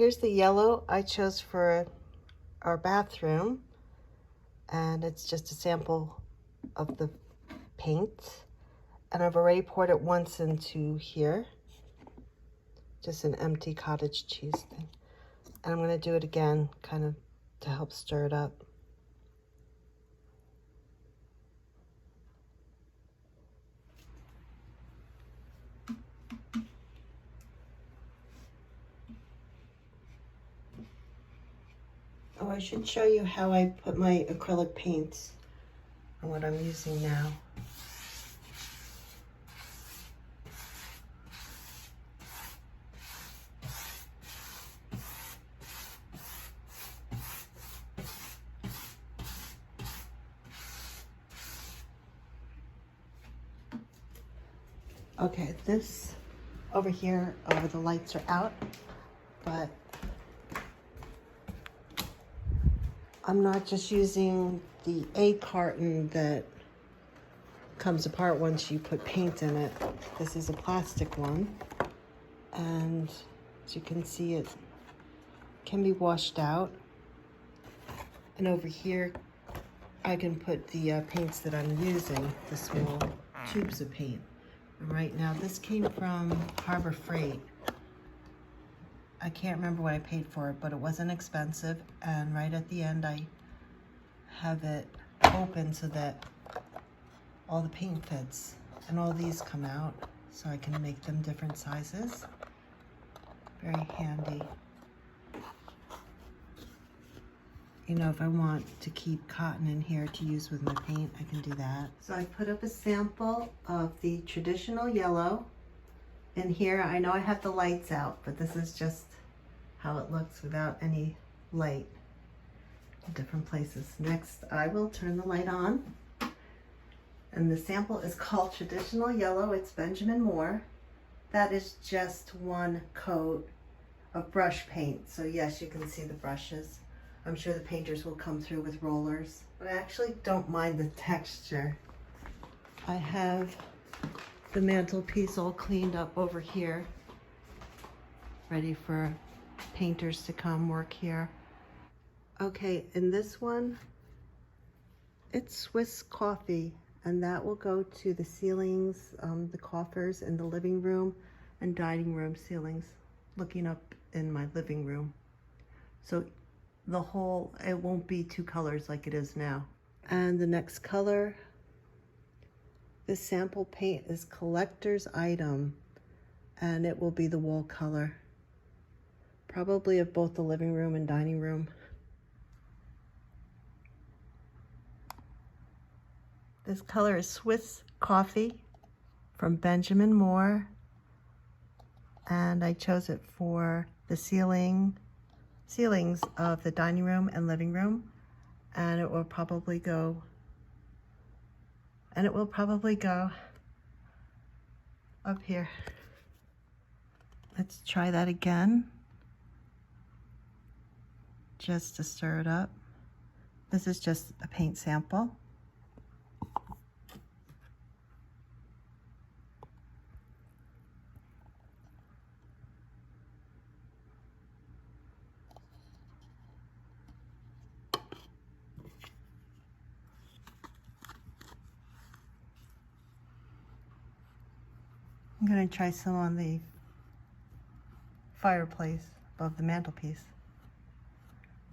Here's the yellow I chose for our bathroom, and it's just a sample of the paint. And I've already poured it once into here, just an empty cottage cheese thing. And I'm going to do it again, kind of to help stir it up. Oh, I should show you how I put my acrylic paints and what I'm using now. Okay, this over here, the lights are out, but I'm not just using the A carton that comes apart once you put paint in it. This is a plastic one, and as you can see, it can be washed out. And over here, I can put the paints that I'm using, the small tubes of paint. And right now, this came from Harbor Freight. I can't remember what I paid for it, but it wasn't expensive. And right at the end, I have it open so that all the paint fits. And all these come out, so I can make them different sizes. Very handy. You know, if I want to keep cotton in here to use with my paint, I can do that. So I put up a sample of the traditional yellow. In here, I know I have the lights out, but this is just how it looks without any light in different places. Next, I will turn the light on. And the sample is called Traditional Yellow. It's Benjamin Moore. That is just one coat of brush paint. So yes, you can see the brushes. I'm sure the painters will come through with rollers, but I actually don't mind the texture. I have the mantelpiece all cleaned up over here, ready for painters to come work here. Okay, in this one, it's Swiss coffee, and that will go to the ceilings, the coffers in the living room and dining room ceilings, looking up in my living room. So the whole, it won't be two colors like it is now. And the next color, this sample paint is collector's item, and it will be the wall color, probably of both the living room and dining room. This color is Swiss Coffee from Benjamin Moore, and I chose it for the ceilings of the dining room and living room, and it will probably go up here. Let's try that again, just to stir it up. This is just a paint sample. I'm going to try some on the fireplace above the mantelpiece.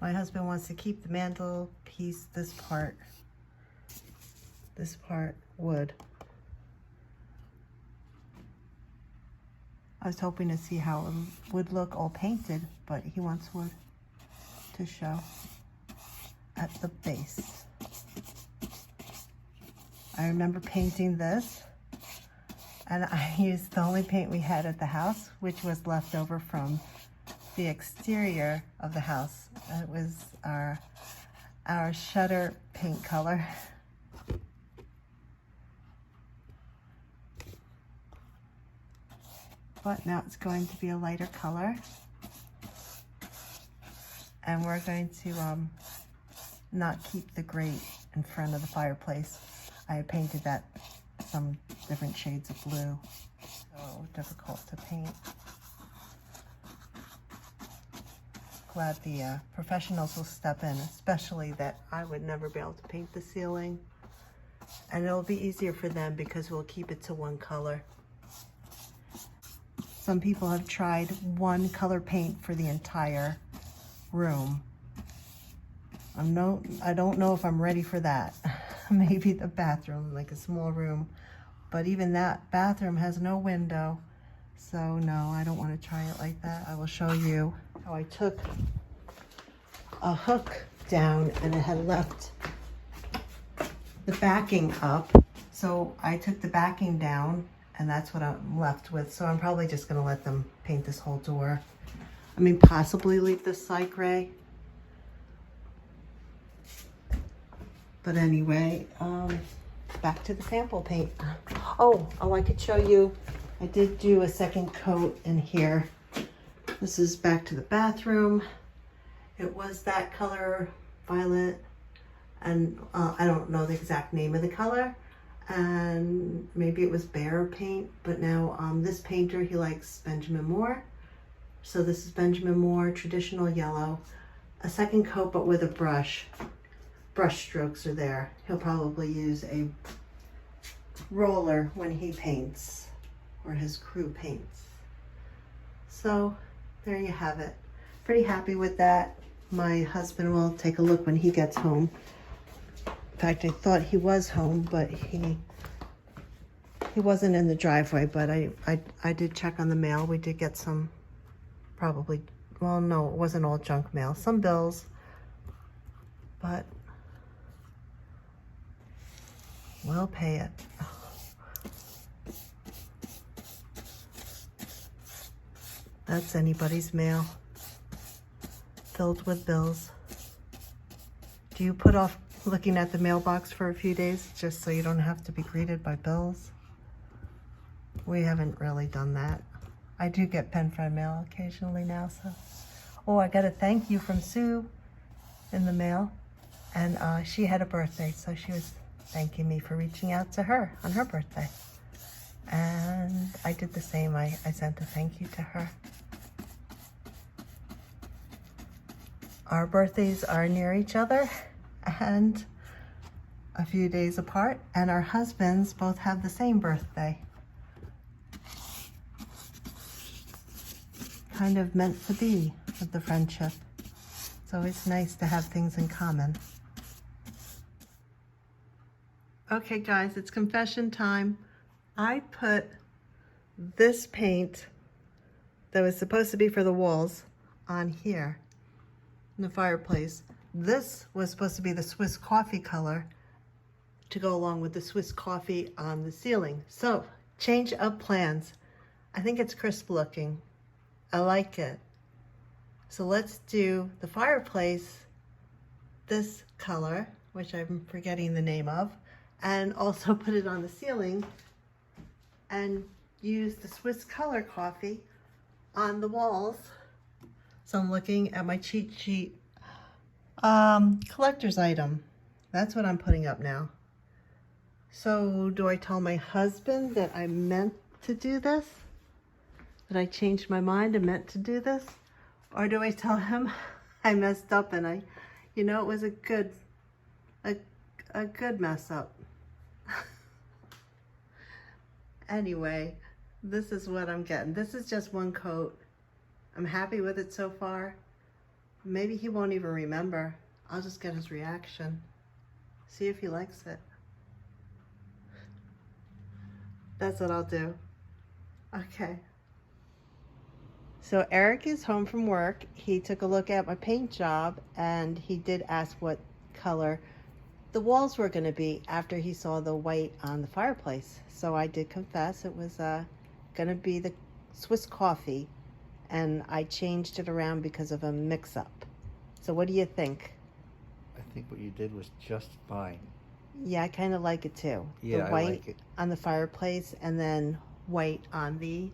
My husband wants to keep the mantelpiece, this part wood. I was hoping to see how it would look all painted, but he wants wood to show at the base. I remember painting this, and I used the only paint we had at the house, which was left over from the exterior of the house. It was our shutter paint color. But now it's going to be a lighter color. And we're going to not keep the grate in front of the fireplace. I had painted that some different shades of blue. So difficult to paint. glad the professionals will step in, especially that I would never be able to paint the ceiling. And it'll be easier for them because we'll keep it to one color. Some people have tried one color paint for the entire room. I don't know if I'm ready for that. Maybe the bathroom, like a small room. But even that bathroom has no window. So no, I don't want to try it like that. I will show you how I took a hook down and it had left the backing up. So I took the backing down and that's what I'm left with. So I'm probably just going to let them paint this whole door. I mean, possibly leave this side gray. But anyway, back to the sample paint. Oh, I could show you. I did do a second coat in here. This is back to the bathroom. It was that color, violet, and I don't know the exact name of the color. And maybe it was Behr paint, but now this painter, he likes Benjamin Moore. So this is Benjamin Moore, traditional yellow. A second coat, but with a brush. Brush strokes are there. He'll probably use a roller when he paints, or his crew paints. So there you have it. Pretty happy with that. My husband will take a look when he gets home. In fact, I thought he was home, but he wasn't in the driveway, but I did check on the mail. We did get some, probably, well, no, it wasn't all junk mail. Some bills, but we'll pay it. That's anybody's mail, filled with bills. Do you put off looking at the mailbox for a few days just so you don't have to be greeted by bills? We haven't really done that. I do get pen friend mail occasionally now, so. Oh, I got a thank you from Sue in the mail, and she had a birthday, so she was thanking me for reaching out to her on her birthday. And I did the same. I sent a thank you to her. Our birthdays are near each other and a few days apart, and our husbands both have the same birthday. Kind of meant to be with the friendship. It's always nice to have things in common. Okay guys, it's confession time. I put this paint that was supposed to be for the walls on here in the fireplace. This was supposed to be the Swiss coffee color to go along with the Swiss coffee on the ceiling. So, change of plans. I think it's crisp looking. I like it. So let's do the fireplace, this color, which I'm forgetting the name of, and also put it on the ceiling and use the Swiss color coffee on the walls. So I'm looking at my cheat sheet collector's item. That's what I'm putting up now. So do I tell my husband that I meant to do this? That I changed my mind and meant to do this? Or do I tell him I messed up and it was a good mess up? Anyway, this is what I'm getting. This is just one coat. I'm happy with it so far. Maybe he won't even remember. I'll just get his reaction. See if he likes it. That's what I'll do. Okay. So Eric is home from work. He took a look at my paint job and he did ask what color the walls were going to be after he saw the white on the fireplace. So I did confess it was going to be the Swiss coffee, and I changed it around because of a mix-up. So what do you think? I think what you did was just fine. Yeah, I kind of like it too. Yeah, the white I like it. On the fireplace and then white on the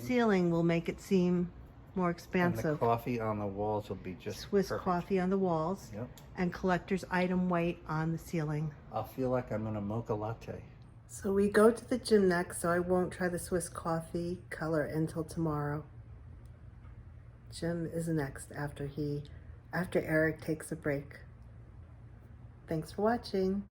Ceiling will make it seem more and expansive. the coffee on the walls will be just Swiss perfect. coffee on the walls. Yep. And collector's item white on the ceiling. I'll feel like I'm in a mocha latte. So we go to the gym next, so I won't try the Swiss coffee color until tomorrow. Jim is next after Eric takes a break. Thanks for watching.